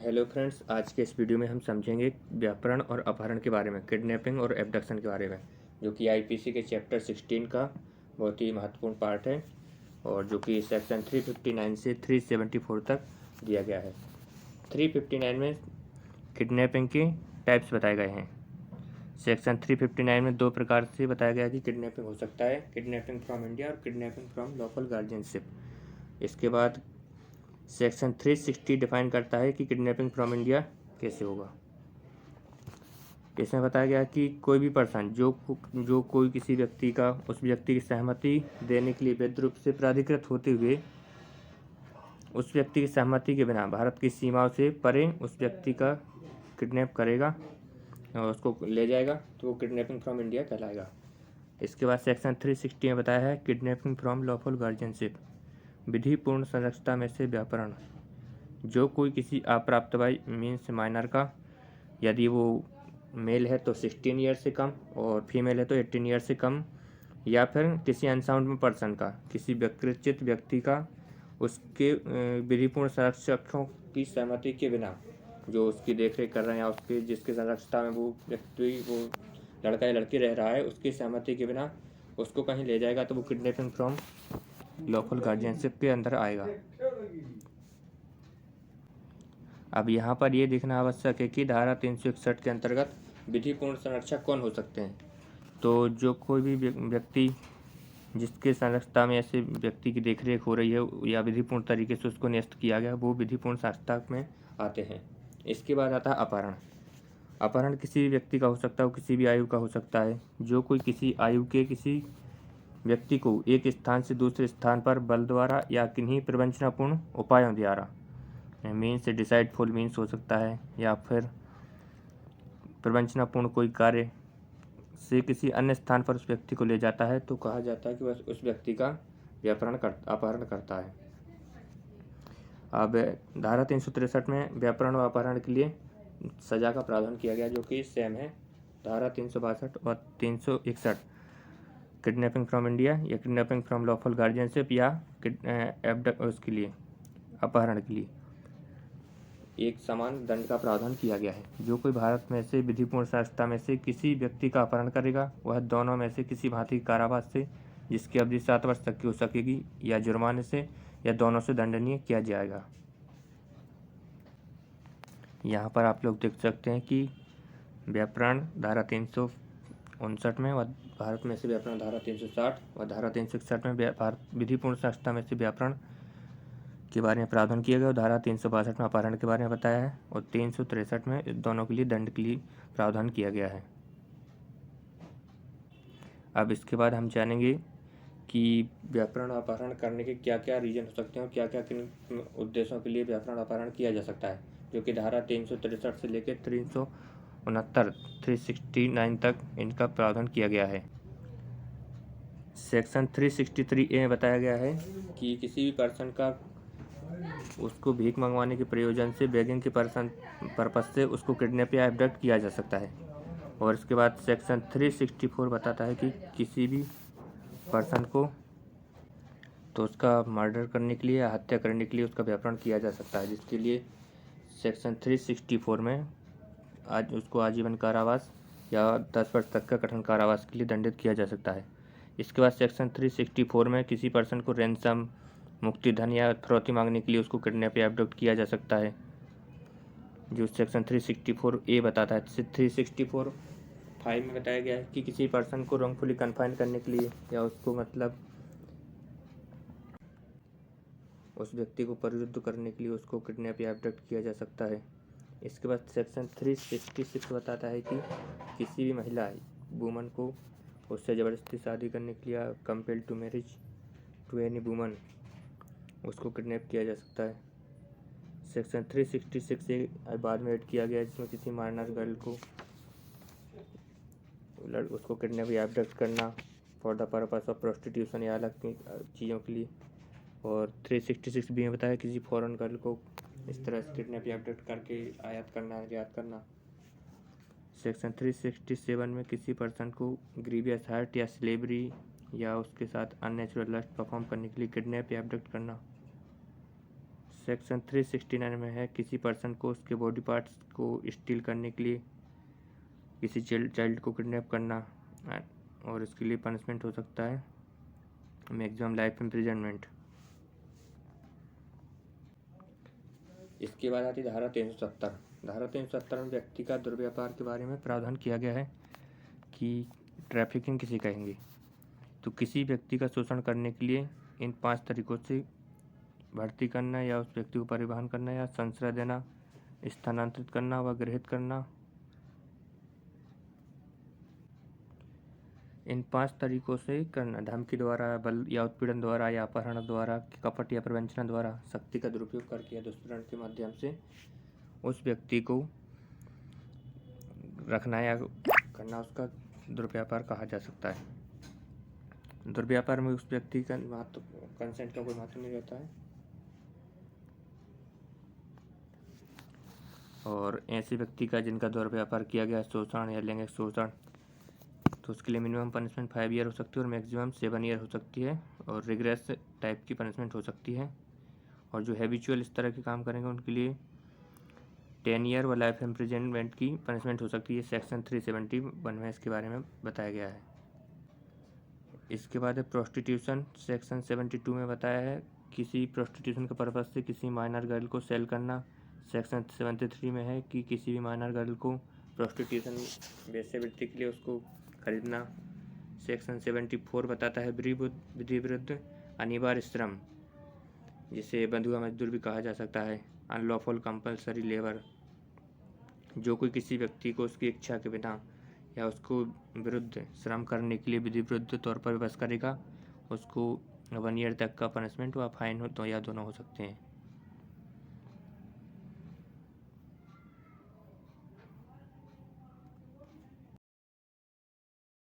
Hello friends, आज के इस वीडियो में हम समझेंगे व्यापरण और अपहरण के बारे में, किडनैपिंग और एब्डक्शन के बारे में, जो कि आईपीसी के चैप्टर 16 का बहुत ही महत्वपूर्ण पार्ट है और जो कि सेक्शन 359 से 374 तक दिया गया है। 359 में किडनैपिंग के टाइप्स बताए गए हैं। सेक्शन 359 में दो प्रकार से बताया गया कि किडनैपिंग हो सकता है, किडनैपिंग फ्रॉम इंडिया और किडनैपिंग फ्रॉम लॉकल गार्जियनशिप। इसके बाद सेक्शन 360 डिफाइन करता है कि किडनैपिंग फ्रॉम इंडिया कैसे होगा। इसमें बताया गया कि कोई भी पर्सन जो कोई किसी व्यक्ति का उस व्यक्ति की सहमति देने के लिए वैध रूप से प्राधिकृत होते हुए उस व्यक्ति की सहमति के बिना भारत की सीमाओं से परे उस व्यक्ति का किडनैप करेगा और उसको ले जाएगा तो वो किडनैपिंग फ्रॉम इंडिया कहलाएगा। इसके बाद सेक्शन 360 में बताया है किडनैपिंग फ्रॉम लॉफुल गार्जियनशिप, विधिपूर्ण संरक्षता में से व्यापरण। जो कोई किसी अप्राप्त भाई मीन्स माइनर का, यदि वो मेल है तो 16 ईयर से कम और फीमेल है तो 18 ईयर से कम, या फिर किसी अनसाउंड पर्सन का, किसी विकृत व्यक्ति का उसके विधिपूर्ण संरक्षकों की सहमति के बिना जो उसकी देखरेख कर रहे हैं या उसके जिसके संरक्षता में वो व्यक्ति वो लड़का या लड़की रह रहा है उसकी सहमति के बिना उसको कहीं ले जाएगा तो वो किडनैपिंग फ्रॉम लॉफुल गार्जियनशिप के अंदर आएगा। अब यहाँ पर ये देखना आवश्यक है कि धारा 361 के अंतर्गत विधिपूर्ण संरक्षक कौन हो सकते हैं। तो जो कोई भी व्यक्ति जिसके संरक्षता में ऐसे व्यक्ति की देखरेख हो रही है या विधिपूर्ण तरीके से उसको न्यस्त किया गया, वो विधिपूर्ण संरक्षता में आते हैं। इसके बाद आता है अपहरण। अपहरण किसी भी व्यक्ति का हो सकता है, वो किसी भी आयु का हो सकता है। जो कोई किसी आयु के किसी व्यक्ति को एक स्थान से दूसरे स्थान पर बल द्वारा या किन्हीं प्रवंचनापूर्ण उपायों द्वारा, मीन्स डिसाइडफुल मीन्स हो सकता है, या फिर प्रवंचनापूर्ण कोई कार्य से किसी अन्य स्थान पर उस व्यक्ति को ले जाता है तो कहा जाता है कि वह उस व्यक्ति का अपहरण करता है। अब धारा 363 में व्यापरण और अपहरण के लिए सजा का प्रावधान किया गया, जो कि सेम है धारा 362 और 361, किडनैपिंग फ्रॉम इंडिया या किडनैपिंग फ्रॉम लॉफुल गार्जियनशिप या उसके लिए अपहरण के लिए एक समान दंड का प्रावधान किया गया है। जो कोई भारत में से विधिपूर्ण संरक्षता में से किसी व्यक्ति का अपहरण करेगा वह दोनों में से किसी भांति के कारावास से जिसकी अवधि 7 वर्ष तक की हो सकेगी या जुर्माने से या दोनों से दंडनीय किया जाएगा। यहाँ पर आप लोग देख सकते हैं कि व्यापरण धारा 359 में व भारत में से व्यापरण धारा 360 व धारा 361 में विधिपूर्ण संरक्षता में से व्यापरण के बारे में प्रावधान किया गया और धारा 362 में अपहरण के बारे में बताया है और 363 में दोनों के लिए दंड के लिए प्रावधान किया गया है। अब इसके बाद हम जानेंगे कि व्यापरण अपहरण करने के क्या क्या रीजन हो सकते हैं और क्या क्या किन उद्देश्यों के लिए व्यापरण अपहरण किया जा सकता है, जो कि धारा 363 से लेकर 369 तक इनका प्रावधान किया गया है। सेक्शन 363A में बताया गया है कि किसी भी पर्सन का उसको भीख मंगवाने के प्रयोजन से बेगिंग के पर्पज से उसको किडनैप या एब्डक्ट किया जा सकता है। और इसके बाद सेक्शन 364 बताता है कि किसी भी पर्सन को तो उसका मर्डर करने के लिए या हत्या करने के लिए उसका व्यापरण किया जा सकता है, जिसके लिए सेक्शन 364 में आज उसको आजीवन कारावास या 10 वर्ष तक का कठिन कारावास के लिए दंडित किया जा सकता है। इसके बाद सेक्शन 364 में किसी पर्सन को रैंसम मुक्ति धन या फिरौती मांगने के लिए उसको किडनैप या एब्डक्ट किया जा सकता है, जो सेक्शन 364A बताता है। 364(5) में बताया गया है कि किसी पर्सन को रॉन्गफुली कन्फाइन करने के लिए या उसको मतलब उस व्यक्ति को परिरुद्ध करने के लिए उसको किडनैप या एब्डक्ट किया जा सकता है। इसके बाद सेक्शन 366 बताता है कि किसी भी महिला वुमन को उससे ज़बरदस्ती शादी करने के लिए compel to marriage to any woman उसको किडनैप किया जा सकता है। सेक्शन 366 से बाद में ऐड किया गया है, जिसमें किसी माइनर गर्ल को उसको किडनैप या एब्डक्ट करना for the purpose of prostitution या अलग चीज़ों के लिए। और 366B में बताया किसी फॉरेन गर्ल को इस तरह से किडनैप या एब्डक्ट करके आयात करना निर्यात करना। सेक्शन 367 में किसी पर्सन को ग्रीवियस हर्ट या स्लेवरी या उसके साथ अननेचुरल लस्ट परफॉर्म करने के लिए किडनैप या एब्डक्ट करना। सेक्शन 369 में है किसी पर्सन को उसके बॉडी पार्ट्स को स्टील करने के लिए, किसी चाइल्ड को किडनैप करना, और इसके लिए पनिशमेंट हो सकता है मैक्सिमम लाइफ इम्प्रिजनमेंट। इसके बाद आती धारा 370। धारा 370 में व्यक्ति का दुर्व्यापार के बारे में प्रावधान किया गया है कि ट्रैफिकिंग किसे कहेंगे। तो किसी व्यक्ति का शोषण करने के लिए इन 5 तरीकों से भर्ती करना, या उस व्यक्ति को परिवहन करना, या संश्रय देना, स्थानांतरित करना व गृहीत करना। इन 5 तरीकों से करना: धमकी द्वारा, बल या उत्पीड़न द्वारा, या अपहरण द्वारा, कपट या प्रवंचना द्वारा, शक्ति का दुरुपयोग करके या दुष्प्रेरण के माध्यम से उस व्यक्ति को रखना या करना उसका दुर्व्यापार कहा जा सकता है। दुर्व्यापार में उस व्यक्ति का महत्व, कंसेंट का कोई महत्व नहीं रहता है। और ऐसे व्यक्ति का जिनका दुर्व्यापार किया गया, शोषण या लैंगिक शोषण, तो उसके लिए मिनिमम पनिशमेंट 5 ईयर हो सकती है और मैक्सिमम 7 ईयर हो सकती है, और रिग्रेस टाइप की पनिशमेंट हो सकती है। और जो हैबिचुअल इस तरह के काम करेंगे उनके लिए 10 ईयर व लाइफ इम्प्रिजनमेंट की पनिशमेंट हो सकती है। सेक्शन 371 में इसके बारे में बताया गया है। इसके बाद है प्रोस्टिट्यूशन। सेक्शन 72 में बताया है किसी प्रोस्टिट्यूशन के पर्पज से किसी माइनर गर्ल को सेल करना। सेक्शन 73 में है कि किसी भी माइनर गर्ल को प्रोस्टिट्यूशन वेश्यावृत्ति के लिए उसको खरीदना। सेक्शन 74 बताता है विधि विरुद्ध अनिवार्य श्रम, जिसे बंधुआ मजदूर भी कहा जा सकता है, अनलॉफुल कंपल्सरी लेबर। जो कोई किसी व्यक्ति को उसकी इच्छा के बिना या उसको विरुद्ध श्रम करने के लिए विधि विरुद्ध तौर पर विवश करेगा, उसको 1 ईयर तक का पनिशमेंट व फाइन हो तो या दोनों हो सकते हैं।